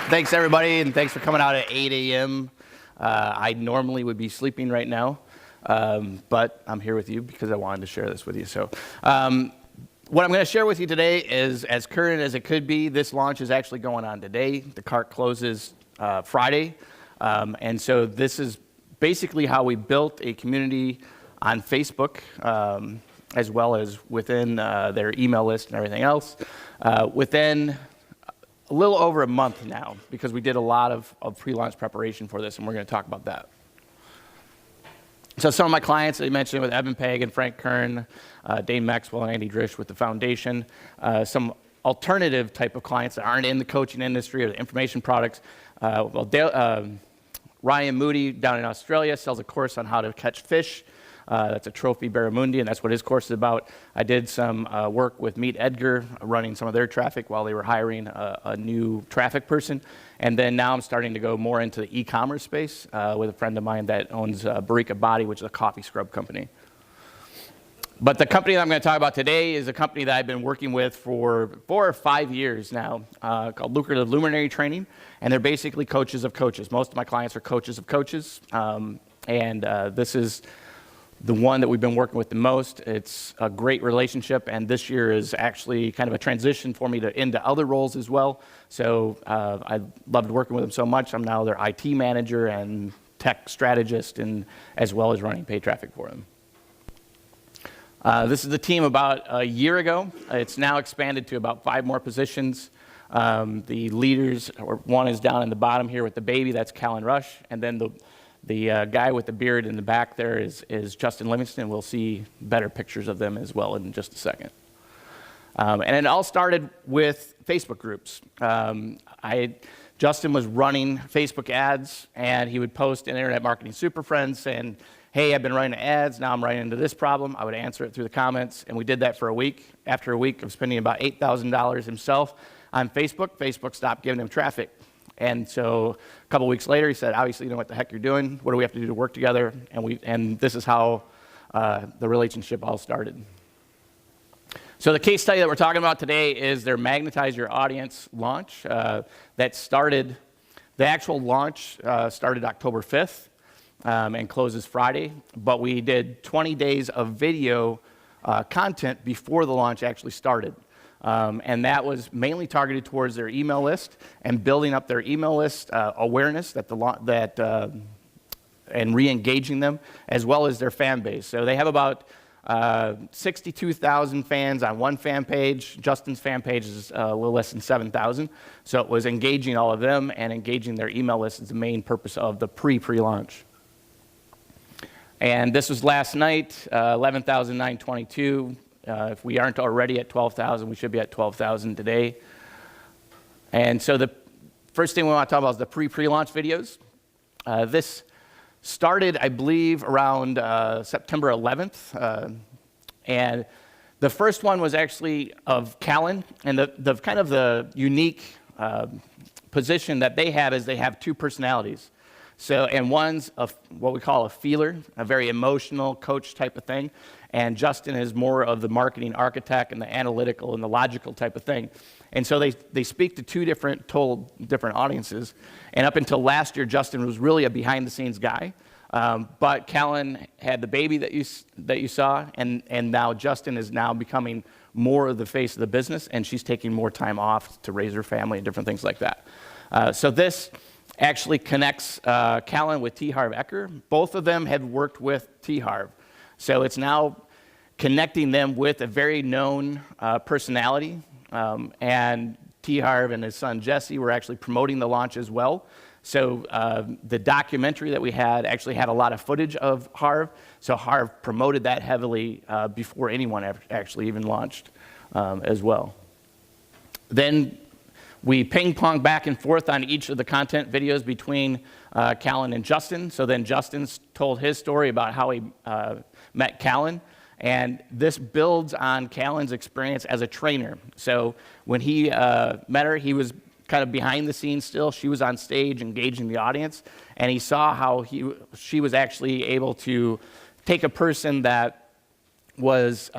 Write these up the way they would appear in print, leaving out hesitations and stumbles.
Thanks, everybody, and thanks for coming out at 8 a.m. I normally would be sleeping right now, but I'm here with you because I wanted to share this with you. So what I'm going to share with you today is as current as it could be. This launch is actually going on today. The cart closes Friday, and so this is basically how we built a community on Facebook, as well as within their email list and everything else. Within a little over a month now, because we did a lot of pre-launch preparation for this, and we're going to talk about that. So some of my clients, I mentioned with Evan Pegg and Frank Kern, Dane Maxwell and Andy Drish with the foundation, some alternative type of clients that aren't in the coaching industry or the information products. Ryan Moody down in Australia sells a course on how to catch fish. That's a trophy barramundi, and that's what his course is about. I did some work with Meet Edgar, running some of their traffic while they were hiring a new traffic person. And then now I'm starting to go more into the e-commerce space with a friend of mine that owns Barika Body, which is a coffee scrub company. But the company that I'm going to talk about today is a company that I've been working with for 4 or 5 years now, called Lucrative Luminary Training, and they're basically coaches of coaches. Most of my clients are coaches of coaches, and this is the one that we've been working with the most. It's a great relationship, and this year is actually kind of a transition for me into other roles as well. So I loved working with them so much. I'm now their IT manager and tech strategist, and as well as running paid traffic for them. This is the team about a year ago. It's now expanded to about 5 more positions. The leaders, one is down in the bottom here with the baby, that's Callan Rush, and then the guy with the beard in the back there is Justin Livingston. We'll see better pictures of them as well in just a second. And it all started with Facebook groups. Justin was running Facebook ads, and he would post in Internet Marketing Super Friends saying, hey, I've been running ads, now I'm running into this problem. I would answer it through the comments, and we did that for a week. After a week of spending about $8,000 himself on Facebook, Facebook stopped giving him traffic. And so a couple weeks later, he said, obviously, you know what the heck you're doing. What do we have to do to work together? And this is how the relationship all started. So the case study that we're talking about today is their Magnetize Your Audience launch. The actual launch started October 5th and closes Friday. But we did 20 days of video content before the launch actually started. And that was mainly targeted towards their email list and building up their email list awareness and re-engaging them, as well as their fan base. So they have about 62,000 fans on one fan page. Justin's fan page is a little less than 7,000. So it was engaging all of them and engaging their email list is the main purpose of the pre-launch. And this was last night, 11,922. If we aren't already at 12,000, we should be at 12,000 today. And so the first thing we want to talk about is the pre-launch videos. This started, I believe, around September 11th. And the first one was actually of Callan. And the kind of the unique position that they have is they have 2 personalities. So, and one's what we call a feeler, a very emotional coach type of thing. And Justin is more of the marketing architect and the analytical and the logical type of thing. And so they speak to 2 different audiences. And up until last year, Justin was really a behind-the-scenes guy. But Callan had the baby that you saw, and now Justin is now becoming more of the face of the business, and she's taking more time off to raise her family and different things like that. So this actually connects Callan with T. Harv Eker. Both of them had worked with T. Harv. So it's now connecting them with a very known personality. And T. Harv and his son Jesse were actually promoting the launch as well. So the documentary that we had actually had a lot of footage of Harv. So Harv promoted that heavily before anyone actually even launched as well. Then we ping-pong back and forth on each of the content videos between Callan and Justin. So then Justin's told his story about how he met Callan. And this builds on Callan's experience as a trainer. So when he met her, he was kind of behind the scenes still. She was on stage engaging the audience. And he saw how she was actually able to take a person that was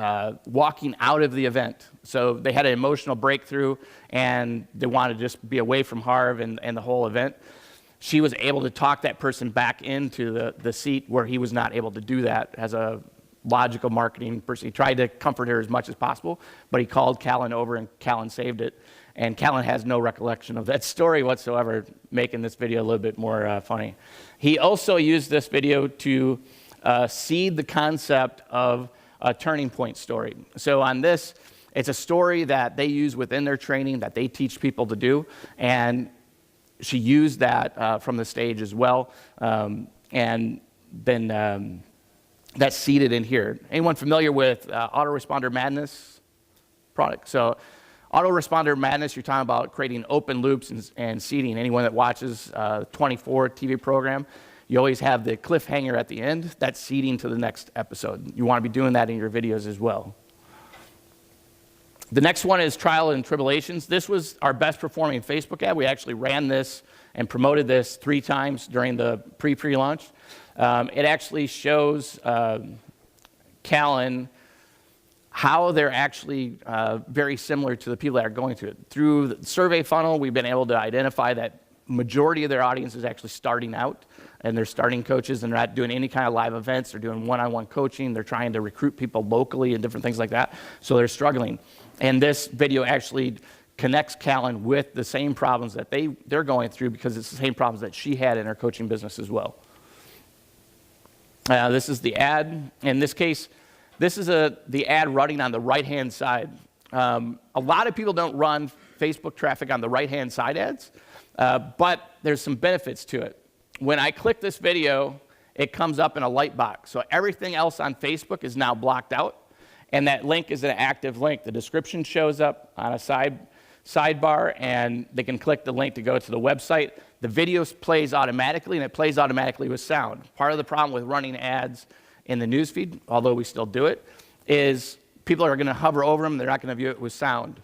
walking out of the event. So they had an emotional breakthrough, and they wanted to just be away from Harv and the whole event. She was able to talk that person back into the seat where he was not able to do that as a logical marketing person. He tried to comfort her as much as possible, but he called Callan over, and Callan saved it. And Callan has no recollection of that story whatsoever, making this video a little bit more funny. He also used this video to seed the concept of a turning point story. So on this, it's a story that they use within their training that they teach people to do, and she used that from the stage as well, and then that's seeded in here. Anyone familiar with Autoresponder Madness product? So Autoresponder Madness, you're talking about creating open loops and seeding. Anyone that watches 24 TV program, you always have the cliffhanger at the end. That's seeding to the next episode. You want to be doing that in your videos as well. The next one is Trial and Tribulations. This was our best performing Facebook ad. We actually ran this and promoted this 3 times during the pre-launch. It actually shows Callan how they're actually very similar to the people that are going through it. Through the survey funnel, we've been able to identify that majority of their audience is actually starting out, and they're starting coaches, and they're not doing any kind of live events. They're doing one-on-one coaching. They're trying to recruit people locally and different things like that. So they're struggling. And this video actually connects Callan with the same problems that they're going through, because it's the same problems that she had in her coaching business as well. This is the ad. In this case, this is the ad running on the right-hand side. A lot of people don't run Facebook traffic on the right-hand side ads, but there's some benefits to it. When I click this video, it comes up in a light box. So everything else on Facebook is now blocked out, and that link is an active link. The description shows up on a sidebar, and they can click the link to go to the website. The video plays automatically, and it plays automatically with sound. Part of the problem with running ads in the newsfeed, although we still do it, is people are going to hover over them. They're not going to view it with sound.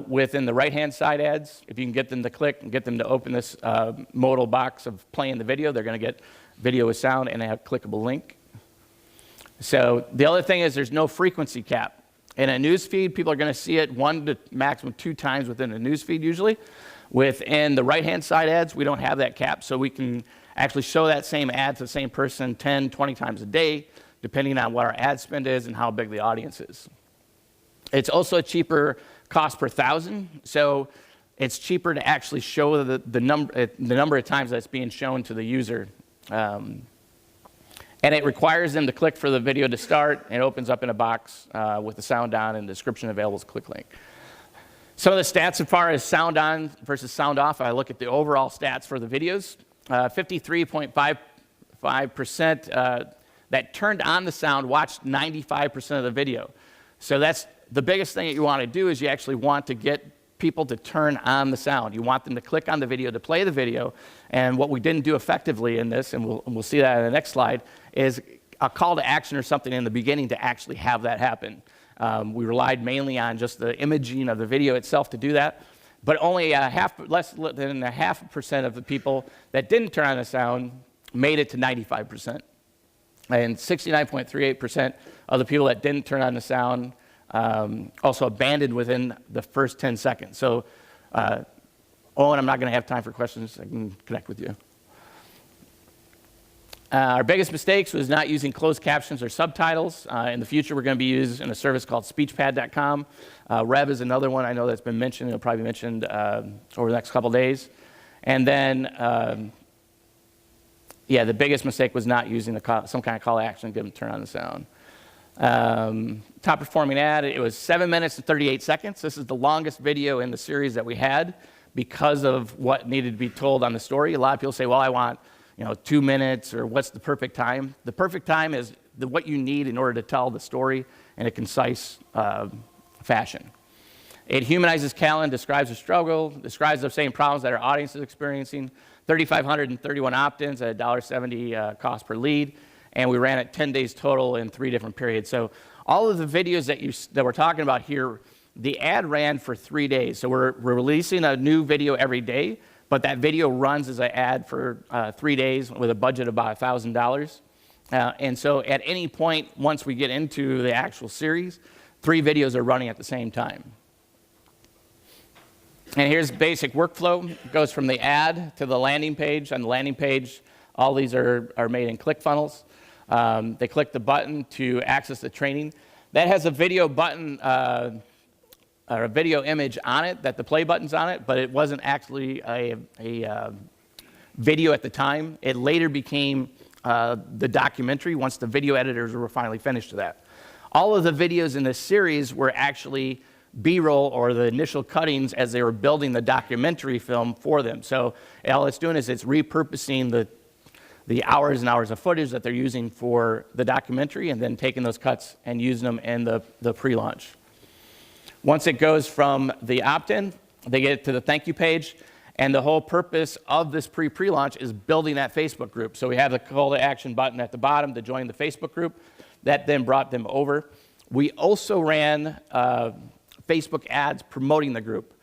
Within the right-hand side ads, if you can get them to click and get them to open this modal box of playing the video, they're going to get video with sound and a clickable link. So the other thing is there's no frequency cap. In a news feed, people are going to see it 1 to maximum 2 times within a news feed usually. Within the right-hand side ads, we don't have that cap, so we can actually show that same ad to the same person 10, 20 times a day, depending on what our ad spend is and how big the audience is. It's also a cheaper cost per thousand, so it's cheaper to actually show the number of times that's being shown to the user. And it requires them to click for the video to start, and it opens up in a box with the sound on and the description available as a click link. Some of the stats as far as sound on versus sound off, I look at the overall stats for the videos. 53.55% that turned on the sound watched 95% of the video. So that's the biggest thing that you want to do, is you actually want to get people to turn on the sound. You want them to click on the video to play the video. And what we didn't do effectively in this, and we'll see that in the next slide, is a call to action or something in the beginning to actually have that happen. We relied mainly on just the imaging of the video itself to do that, but only less than 0.5% of the people that didn't turn on the sound made it to 95%. And 69.38% of the people that didn't turn on the sound also abandoned within the first 10 seconds. So, Owen, I'm not going to have time for questions. I can connect with you. Our biggest mistakes was not using closed captions or subtitles. In the future, we're going to be using a service called speechpad.com. Rev is another one I know that's been mentioned. It'll probably be mentioned over the next couple days. And then, the biggest mistake was not using some kind of call to action to get them to turn on the sound. Top performing ad, it was 7 minutes and 38 seconds. This is the longest video in the series that we had because of what needed to be told on the story. A lot of people say, well, I want 2 minutes, or what's the perfect time? The perfect time is what you need in order to tell the story in a concise fashion. It humanizes Callan, describes the struggle, describes the same problems that our audience is experiencing. 3,531 opt-ins at $1.70 cost per lead, and we ran it 10 days total in 3 different periods. So all of the videos that we're talking about here, the ad ran for 3 days. So we're releasing a new video every day, but that video runs as an ad for 3 days with a budget of about $1,000. And so at any point, once we get into the actual series, 3 videos are running at the same time. And here's basic workflow. It goes from the ad to the landing page. On the landing page, all these are made in ClickFunnels. They click the button to access the training. That has a video button or a video image on it, that the play button's on it, but it wasn't actually a video at the time. It later became the documentary once the video editors were finally finished with that. All of the videos in this series were actually B-roll or the initial cuttings as they were building the documentary film for them. So all it's doing is it's repurposing the hours and hours of footage that they're using for the documentary and then taking those cuts and using them in the pre-launch. Once it goes from the opt-in, they get it to the thank you page, and the whole purpose of this pre-launch is building that Facebook group. So we have the call to action button at the bottom to join the Facebook group. That then brought them over. We also ran Facebook ads promoting the group.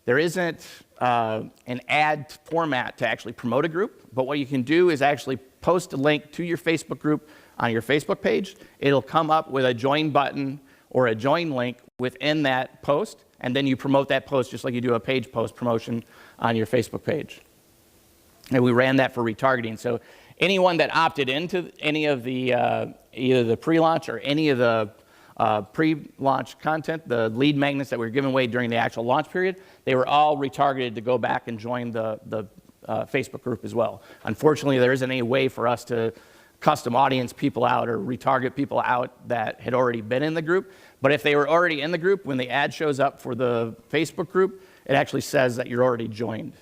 There isn't an ad format to actually promote a group, but what you can do is actually post a link to your Facebook group on your Facebook page. It'll come up with a join button or a join link within that post, and then you promote that post just like you do a page post promotion on your Facebook page. And we ran that for retargeting. So anyone that opted into any of the either the pre-launch or any of the pre-launch content, the lead magnets that were given away during the actual launch period, they were all retargeted to go back and join the Facebook group as well. Unfortunately, there isn't any way for us to custom audience people out or retarget people out that had already been in the group. But if they were already in the group, when the ad shows up for the Facebook group, it actually says that you're already joined.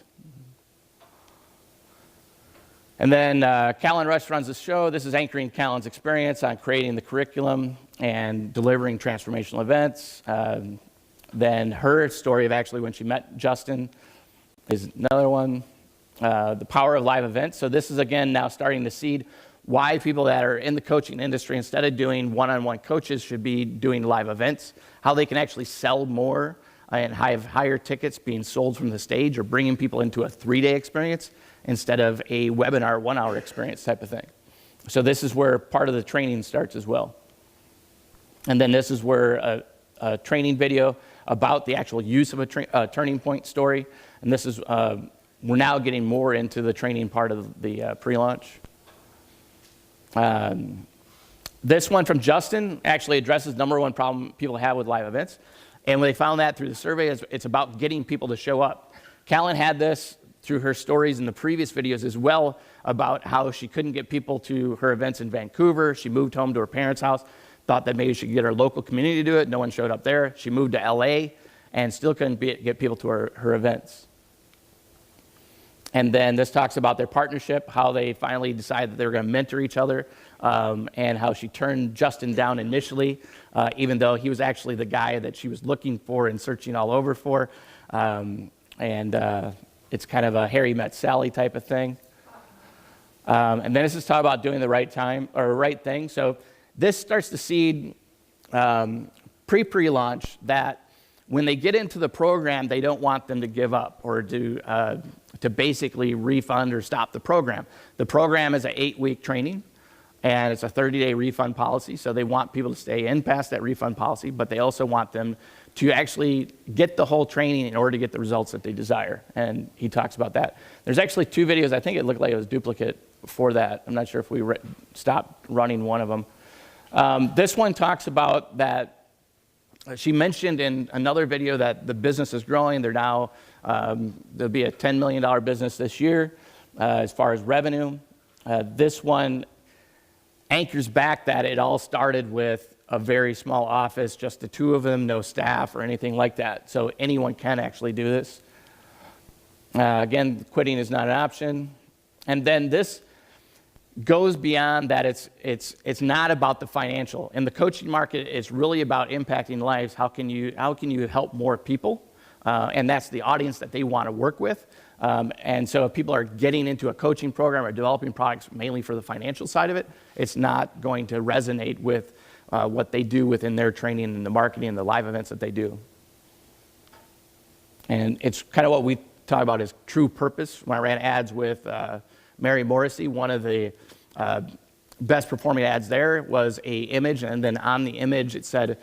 And then Callan Rush runs the show. This is anchoring Callan's experience on creating the curriculum and delivering transformational events. Then her story of actually when she met Justin is another one. The power of live events. So this is, again, now starting to seed why people that are in the coaching industry, instead of doing one-on-one coaches, should be doing live events, how they can actually sell more and have higher tickets being sold from the stage or bringing people into a 3-day experience instead of a webinar 1-hour experience type of thing. So this is where part of the training starts as well. And then this is where a training video about the actual use of a turning point story. And this is, we're now getting more into the training part of the pre-launch. This one from Justin actually addresses #1 problem people have with live events. And when they found that through the survey, it's about getting people to show up. Callan had this through her stories in the previous videos as well about how she couldn't get people to her events in Vancouver. She moved home to her parents' house, thought that maybe she could get her local community to do it. No one showed up there. She moved to LA and still couldn't get people to her events. And then this talks about their partnership, how they finally decided that they were going to mentor each other, and how she turned Justin down initially, even though he was actually the guy that she was looking for and searching all over for. It's kind of a Harry met Sally type of thing. And then this is talk about doing the right time or right thing. So this starts to seed pre-launch that when they get into the program, they don't want them to give up or to basically refund or stop the program. The program is an 8-week training, and it's a 30-day refund policy. So they want people to stay in past that refund policy, but they also want them to actually get the whole training in order to get the results that they desire. And he talks about that. There's actually 2 videos. I think it looked like it was duplicate for that. I'm not sure if we stopped running one of them. This one talks about that. She mentioned in another video that the business is growing. They're now, there'll be a $10 million business this year as far as revenue. This one anchors back that it all started with a very small office, just the 2 of them, no staff or anything like that. So anyone can actually do this. Again, quitting is not an option. And then this goes beyond that. It's not about the financial. In the coaching market, it's really about impacting lives. How can you help more people? And that's the audience that they want to work with. And so if people are getting into a coaching program or developing products mainly for the financial side of it, it's not going to resonate with what they do within their training and the marketing and the live events that they do. And it's kind of what we talk about as true purpose. When I ran ads with Mary Morrissey, one of the best performing ads there was a image, and then on the image it said,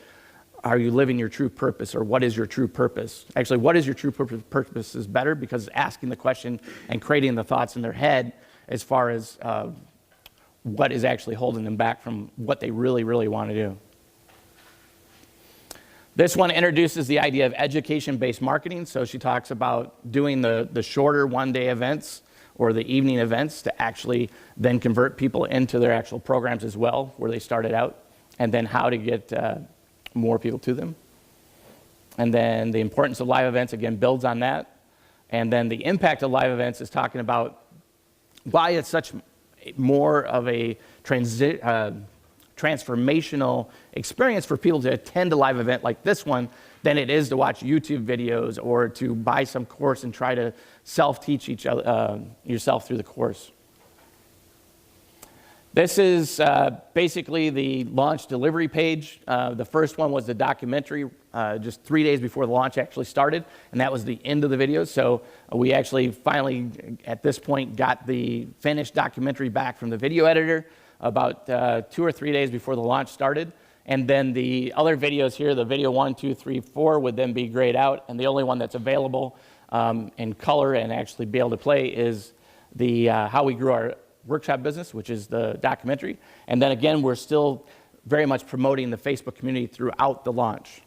are you living your true purpose, or what is your true purpose? Actually, what is your true purpose is better, because asking the question and creating the thoughts in their head as far as what is actually holding them back from what they really, really want to do. This one introduces the idea of education-based marketing. So she talks about doing the shorter one-day events or the evening events to actually then convert people into their actual programs as well, where they started out, and then how to get more people to them. And then the importance of live events, again, builds on that. And then the impact of live events is talking about why it's such more of a transformational experience for people to attend a live event like this one than it is to watch YouTube videos or to buy some course and try to self-teach each other, yourself through the course. This is basically the launch delivery page. The first one was the documentary just 3 days before the launch actually started, and that was the end of the video. So we actually finally, at this point, got the finished documentary back from the video editor about 2 or 3 days before the launch started. And then the other videos here, the video 1, 2, 3, 4, would then be grayed out, and the only one that's available in color and actually be able to play is the How We Grew Our Workshop Business, which is the documentary. And then again, we're still very much promoting the Facebook community throughout the launch.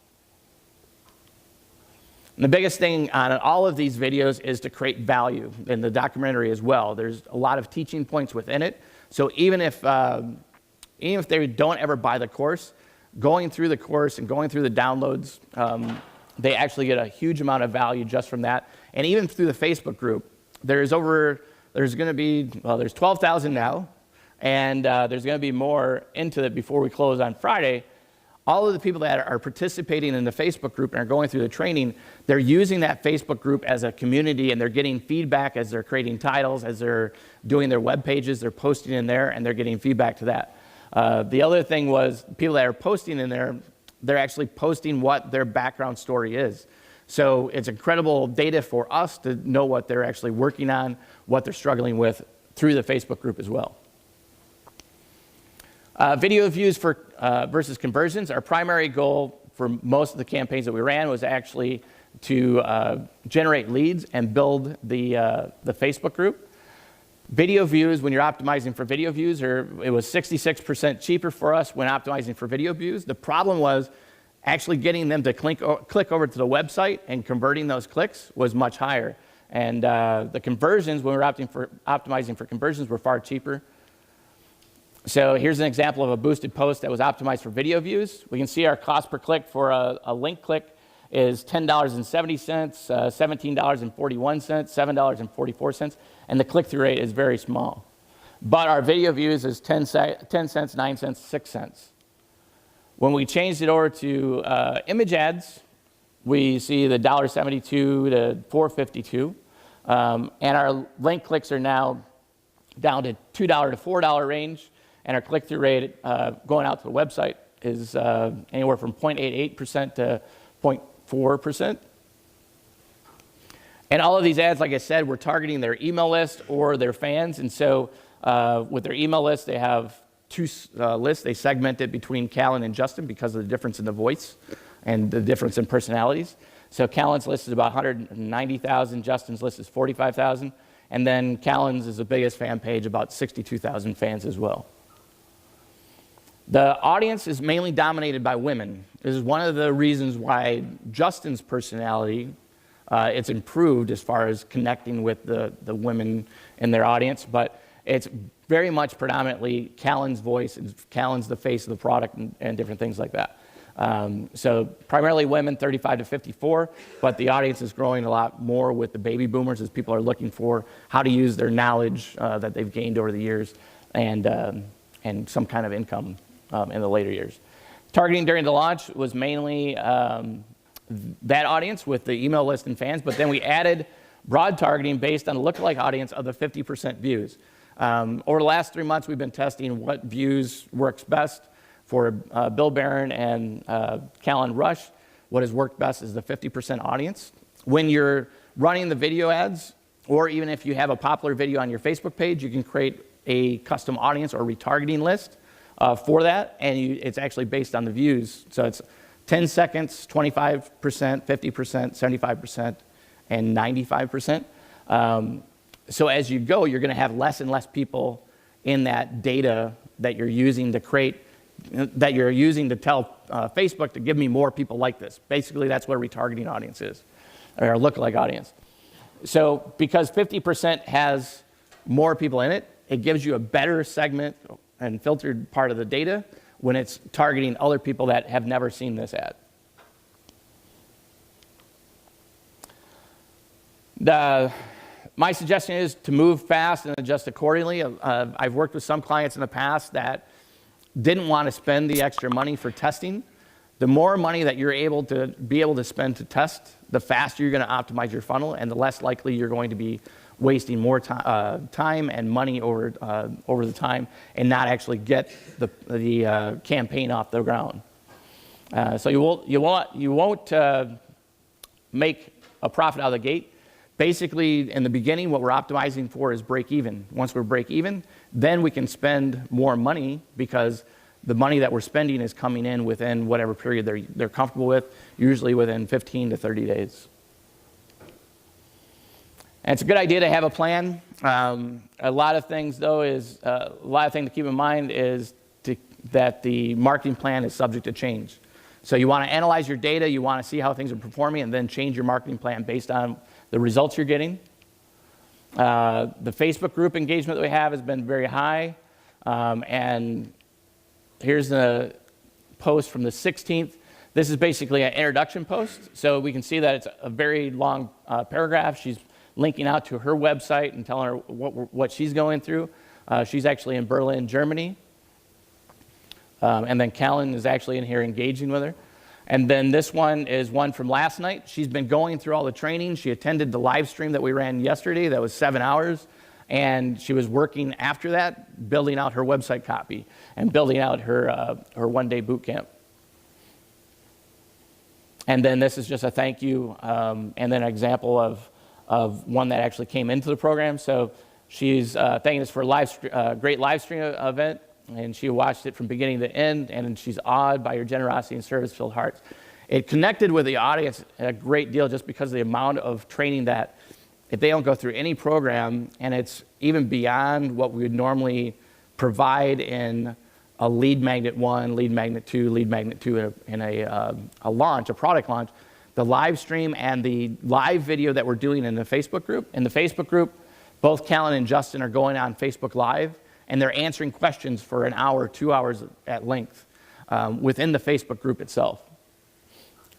And the biggest thing on all of these videos is to create value in the documentary as well. There's a lot of teaching points within it. So even if they don't ever buy the course, going through the course and going through the downloads, they actually get a huge amount of value just from that. And even through the Facebook group, there's going to be, well, there's 12,000 now, and there's going to be more into it before we close on Friday. All of the people that are participating in the Facebook group and are going through the training, they're using that Facebook group as a community, and they're getting feedback as they're creating titles, as they're doing their web pages, they're posting in there, and they're getting feedback to that. The other thing was people that are posting in there, they're actually posting what their background story is. So it's incredible data for us to know what they're actually working on, what they're struggling with through the Facebook group as well. Video views versus conversions. Our primary goal for most of the campaigns that we ran was actually to generate leads and build the Facebook group. Video views, when you're optimizing for video views, it was 66% cheaper for us when optimizing for video views. The problem was actually getting them to click over to the website and converting those clicks was much higher. And the conversions, when we were optimizing for conversions, were far cheaper. So here's an example of a boosted post that was optimized for video views. We can see our cost per click for a link click is $10.70, $17.41, $7.44, and the click-through rate is very small. But our video views is 10 cents, 9 cents, 6 cents. When we changed it over to image ads, we see the $1.72 to $4.52, and our link clicks are now down to $2 to $4 range, and our click-through rate going out to the website is anywhere from 0.88% to 0.4%. And all of these ads, like I said, we're targeting their email list or their fans. And so with their email list, they have two lists. They segment it between Callan and Justin because of the difference in the voice and the difference in personalities. So Callan's list is about 190,000. Justin's list is 45,000. And then Callan's is the biggest fan page, about 62,000 fans as well. The audience is mainly dominated by women. This is one of the reasons why Justin's personality, it's improved as far as connecting with the women in their audience, but it's very much predominantly Callan's voice, and Callan's the face of the product and different things like that. So primarily women, 35 to 54, but the audience is growing a lot more with the baby boomers as people are looking for how to use their knowledge that they've gained over the years and some kind of income in the later years. Targeting during the launch was mainly that audience with the email list and fans, but then we added broad targeting based on the lookalike audience of the 50% views. Over the last 3 months, we've been testing what views works best for Bill Barron and Callan Rush. What has worked best is the 50% audience. When you're running the video ads, or even if you have a popular video on your Facebook page, you can create a custom audience or retargeting list for that, and it's actually based on the views. So it's 10 seconds, 25%, 50%, 75%, and 95%. So as you go, you're going to have less and less people in that data that you're using to create, that you're using to tell Facebook to give me more people like this. Basically, that's what a retargeting audience is, or a lookalike audience. So because 50% has more people in it, it gives you a better segment and filtered part of the data when it's targeting other people that have never seen this ad. My suggestion is to move fast and adjust accordingly. I've worked with some clients in the past that didn't want to spend the extra money for testing. The more money that you're able to spend to test, the faster you're going to optimize your funnel, and the less likely you're going to be wasting more time and money over the time and not actually get the campaign off the ground. So you won't make a profit out of the gate. Basically, in the beginning, what we're optimizing for is break even. Once we're break even, then we can spend more money because the money that we're spending is coming in within whatever period they're comfortable with, usually within 15 to 30 days. And it's a good idea to have a plan. A lot of things, though, a lot of things to keep in mind is that the marketing plan is subject to change. So you want to analyze your data, you want to see how things are performing, and then change your marketing plan based on the results you're getting. The Facebook group engagement that we have has been very high. And here's the post from the 16th. This is basically an introduction post. So we can see that it's a very long paragraph. She's linking out to her website and telling her what she's going through. She's actually in Berlin, Germany. And then Callan is actually in here engaging with her. And then this one is one from last night. She's been going through all the training. She attended the live stream that we ran yesterday. That was 7 hours. And she was working after that, building out her website copy and building out her one-day boot camp. And then this is just a thank you and then an example of one that actually came into the program. So she's thanking us for a great live stream event. And she watched it from beginning to end, and she's awed by your generosity and service-filled hearts. It connected with the audience a great deal just because of the amount of training that if they don't go through any program, and it's even beyond what we would normally provide in a lead magnet 1, lead magnet 2, lead magnet 2 in a launch, a product launch, the live stream and the live video that we're doing in the Facebook group. In the Facebook group, both Callan and Justin are going on Facebook Live, and they're answering questions for an hour, 2 hours at length within the Facebook group itself.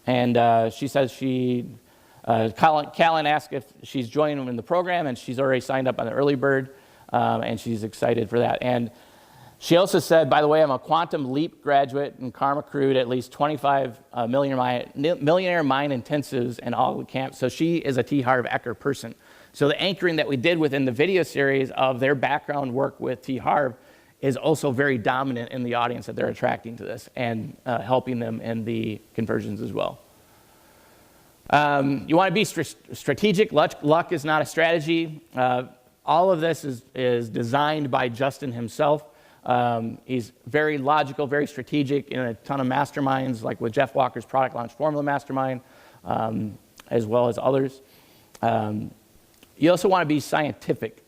And she says Callan asked if she's joining them in the program, and she's already signed up on the early bird, and she's excited for that. And she also said, by the way, I'm a Quantum Leap graduate and Karma crewed at least 25 millionaire mind intensives and all camps. So she is a T. Harv Eker person. So the anchoring that we did within the video series of their background work with T. Harv is also very dominant in the audience that they're attracting to this and helping them in the conversions as well. You want to be strategic. Luck is not a strategy. All of this is designed by Justin himself. He's very logical, very strategic in a ton of masterminds, like with Jeff Walker's Product Launch Formula Mastermind, as well as others. You also want to be scientific.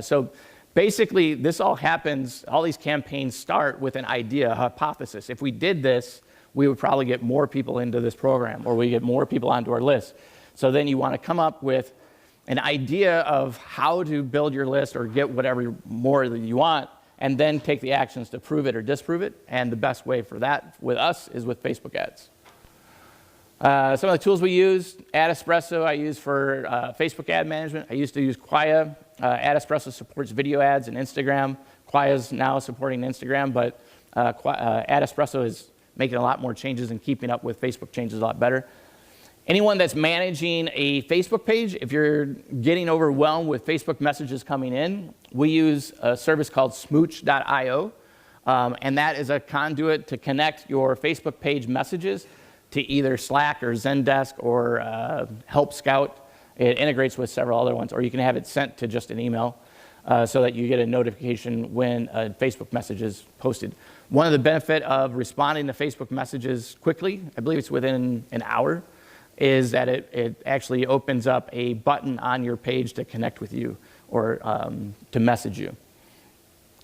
So basically, this all happens, all these campaigns start with an idea, a hypothesis. If we did this, we would probably get more people into this program, or we get more people onto our list. So then you want to come up with an idea of how to build your list or get whatever more that you want, and then take the actions to prove it or disprove it. And the best way for that with us is with Facebook ads. Some of the tools we use, Ad Espresso I use for Facebook ad management. I used to use Quaya. Ad Espresso supports video ads and Instagram. Quaya's now supporting Instagram, but Ad Espresso is making a lot more changes and keeping up with Facebook changes a lot better. Anyone that's managing a Facebook page, if you're getting overwhelmed with Facebook messages coming in, we use a service called smooch.io, and that is a conduit to connect your Facebook page messages to either Slack or Zendesk or Help Scout. It integrates with several other ones, or you can have it sent to just an email. so that you get a notification when a Facebook message is posted. One of the benefit of responding to Facebook messages quickly, I believe it's within an hour, is that it actually opens up a button on your page to connect with you or to message you.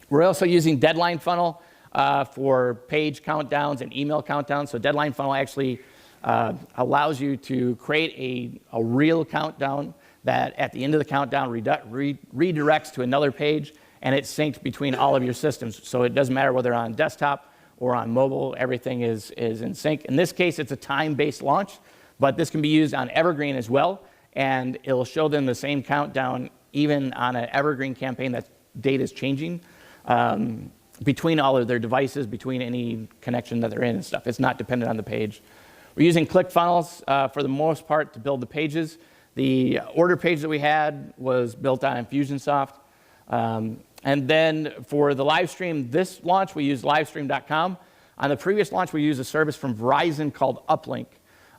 We're also using Deadline Funnel for page countdowns and email countdowns. So Deadline Funnel actually allows you to create a real countdown that at the end of the countdown redirects to another page, and it's synced between all of your systems. So it doesn't matter whether on desktop or on mobile, everything is in sync. In this case, it's a time-based launch, but this can be used on Evergreen as well, and it'll show them the same countdown even on an Evergreen campaign that date is changing between all of their devices, between any connection that they're in and stuff. It's not dependent on the page. We're using ClickFunnels for the most part to build the pages. The order page that we had was built on Infusionsoft. And then for the live stream, this launch, we used livestream.com. On the previous launch, we used a service from Verizon called Uplink.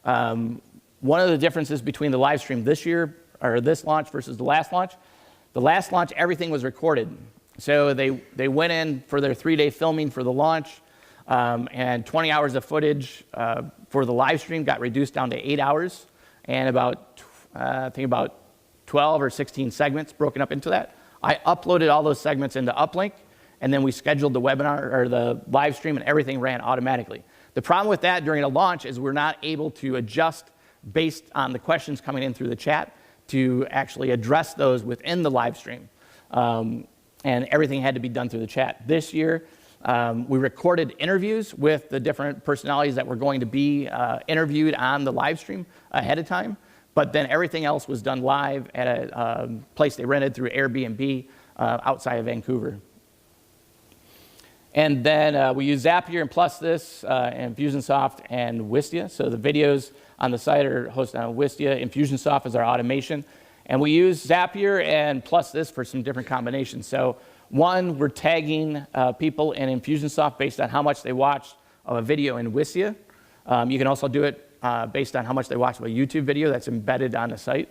One of the differences between the live stream this year, or this launch versus the last launch, everything was recorded. So they went in for their 3-day filming for the launch, and 20 hours of footage for the live stream got reduced down to 8 hours, and I think about 12 or 16 segments broken up into that. I uploaded all those segments into Uplink, and then we scheduled the webinar or the live stream, and everything ran automatically. The problem with that during a launch is we're not able to adjust based on the questions coming in through the chat to actually address those within the live stream. And everything had to be done through the chat. This year, we recorded interviews with the different personalities that were going to be interviewed on the live stream ahead of time, but then everything else was done live at a place they rented through Airbnb outside of Vancouver. And then we use Zapier and PlusThis, and Infusionsoft and Wistia. So the videos on the site are hosted on Wistia. Infusionsoft is our automation. And we use Zapier and PlusThis for some different combinations. So one, we're tagging people in Infusionsoft based on how much they watched of a video in Wistia. You can also do it based on how much they watched of a YouTube video that's embedded on the site.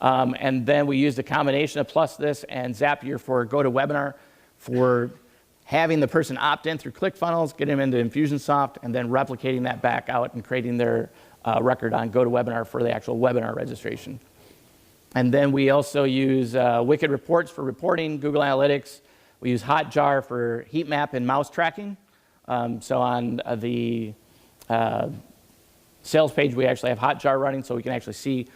And then we use the combination of PlusThis and Zapier for GoToWebinar for having the person opt in through ClickFunnels, get them into Infusionsoft, and then replicating that back out and creating their record on GoToWebinar for the actual webinar registration. And then we also use Wicked Reports for reporting, Google Analytics. We use Hotjar for heat map and mouse tracking. So on the sales page, we actually have Hotjar running, so we can actually see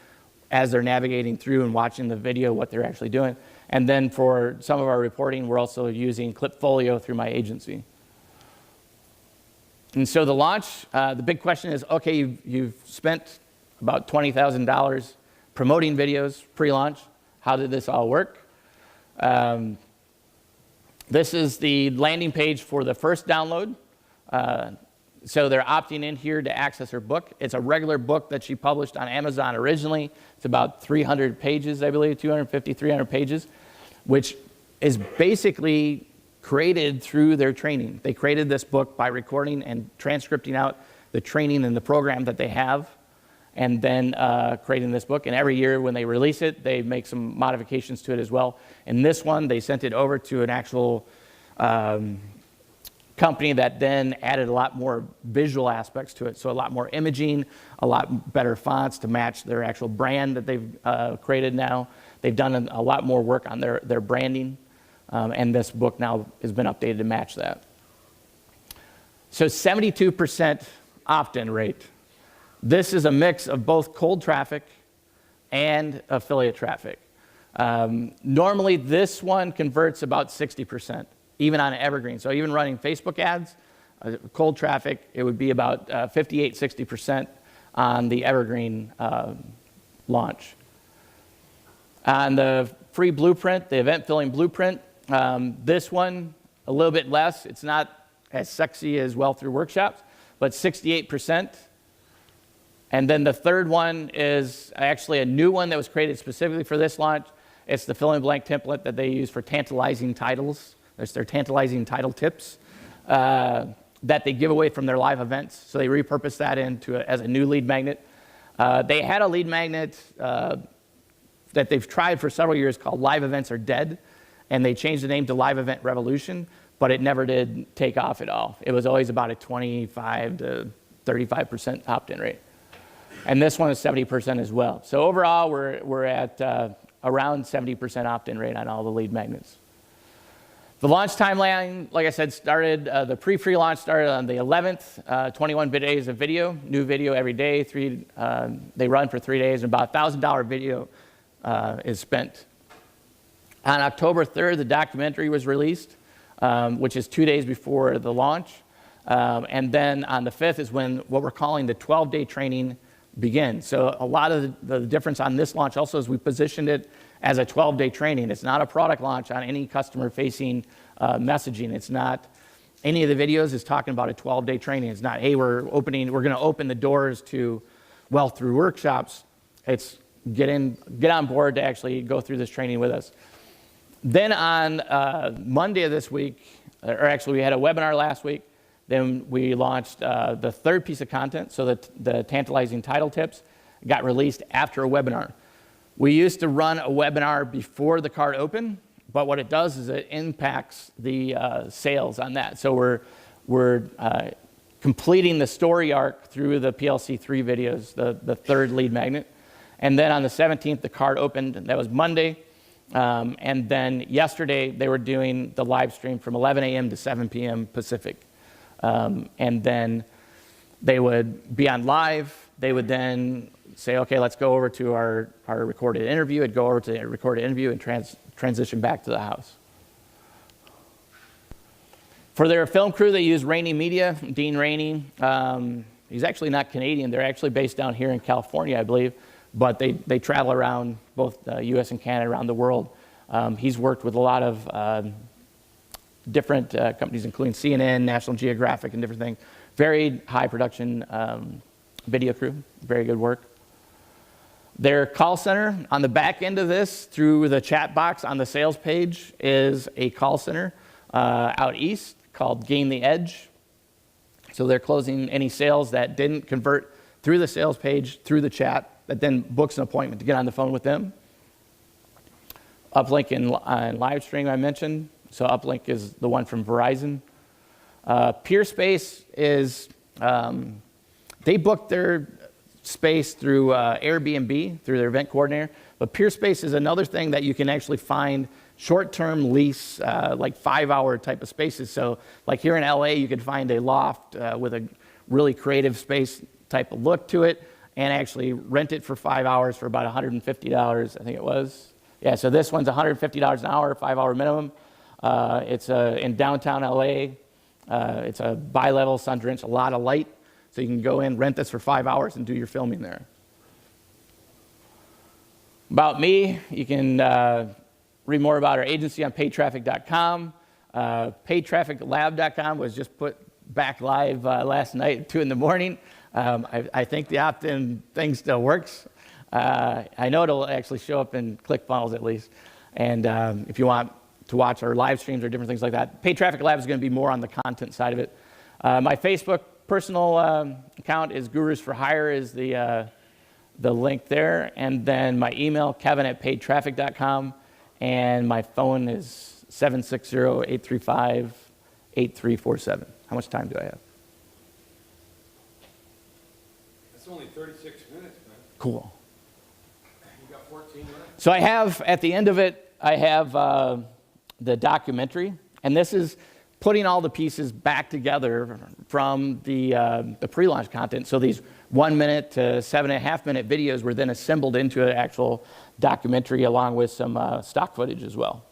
as they're navigating through and watching the video what they're actually doing. And then for some of our reporting, we're also using Clipfolio through my agency. And so the launch, the big question is, okay, you've spent about $20,000 promoting videos pre-launch. How did this all work? This is the landing page for the first download. So they're opting in here to access her book. It's a regular book that she published on Amazon originally. It's about 300 pages, I believe, 250, 300 pages, which is basically created through their training. They created this book by recording and transcripting out the training and the program that they have, and then creating this book. And every year when they release it, they make some modifications to it as well. In this one, they sent it over to an actual company that then added a lot more visual aspects to it. So a lot more imaging, a lot better fonts to match their actual brand that they've created now. They've done a lot more work on their branding, and this book now has been updated to match that. So 72% opt-in rate. This is a mix of both cold traffic and affiliate traffic. Normally, this one converts about 60%, even on an evergreen. So even running Facebook ads, cold traffic, it would be about 58, 60% on the evergreen launch. On the free blueprint, the event filling blueprint, this one, a little bit less. It's not as sexy as Well Through Workshops, but 68%. And then the third one is actually a new one that was created specifically for this launch. It's the fill in blank template that they use for tantalizing titles. There's their tantalizing title tips that they give away from their live events. So they repurpose that as a new lead magnet. They had a lead magnet that they've tried for several years called Live Events Are Dead. and they changed the name to Live Event Revolution, but it never did take off at all. It was always about a 25 to 35% opt-in rate. And this one is 70% as well. So overall, we're at around 70% opt-in rate on all the lead magnets. The launch timeline, like I said, started, the pre-launch started on the 11th, 21 days of video, new video every day. They run for 3 days, and about $1,000 video is spent. On October 3rd, the documentary was released, which is 2 days before the launch. And then on the 5th is when what we're calling the 12-day training begins. So a lot of the difference on this launch also is we positioned it as a 12-day training. It's not a product launch on any customer-facing messaging. It's not any of the videos is talking about a 12-day training. It's not, hey, we're going to open the doors to wealth through workshops. It's get on board to actually go through this training with us. Then on Monday of this week, or actually we had a webinar last week. Then we launched the third piece of content, so the tantalizing title tips got released after a webinar. We used to run a webinar before the card opened, but what it does is it impacts the sales on that. So we're completing the story arc through the PLC3 videos, the third lead magnet. And then on the 17th, the card opened, and that was Monday. And then yesterday, they were doing the live stream from 11 a.m. to 7 p.m. Pacific. And then they would be on live. They would then say, okay, let's go over to our recorded interview. It'd go over to the recorded interview and transition back to the house. For their film crew, they use Rainey Media, Dean Rainey. He's actually not Canadian. They're actually based down here in California, I believe. But they travel around both the U.S. and Canada, around the world. He's worked with a lot of different companies, including CNN, National Geographic, and different things. Very high production video crew, very good work. Their call center, on the back end of this, through the chat box on the sales page, is a call center out east called Gain the Edge. So they're closing any sales that didn't convert through the sales page, through the chat, that then books an appointment to get on the phone with them. Uplink and live stream I mentioned. So Uplink is the one from Verizon. PeerSpace is, they book their space through Airbnb, through their event coordinator. But PeerSpace is another thing that you can actually find short-term lease, like 5-hour type of spaces. So like here in LA, you could find a loft with a really creative space type of look to it, and actually rent it for 5 hours for about $150, I think it was. Yeah, so this one's $150 an hour, 5-hour minimum. It's in downtown LA. It's a bi-level, sun-drenched, a lot of light. So you can go in, rent this for 5 hours, and do your filming there. About me, you can read more about our agency on paidtraffic.com. Paidtrafficlab.com was just put back live last night at 2 in the morning. I think the opt-in thing still works. I know it'll actually show up in ClickFunnels at least. And if you want to watch our live streams or different things like that, Paid Traffic Lab is going to be more on the content side of it. My Facebook personal account is Gurus for Hire is the link there. And then my email, kevin@paidtraffic.com. And my phone is 760-835-8347. How much time do I have? Only 36 minutes, man. Cool. You got 14 minutes? So I have, at the end of it, I have the documentary. And this is putting all the pieces back together from the pre-launch content. So these 1 minute to 7.5 minute videos were then assembled into an actual documentary along with some stock footage as well.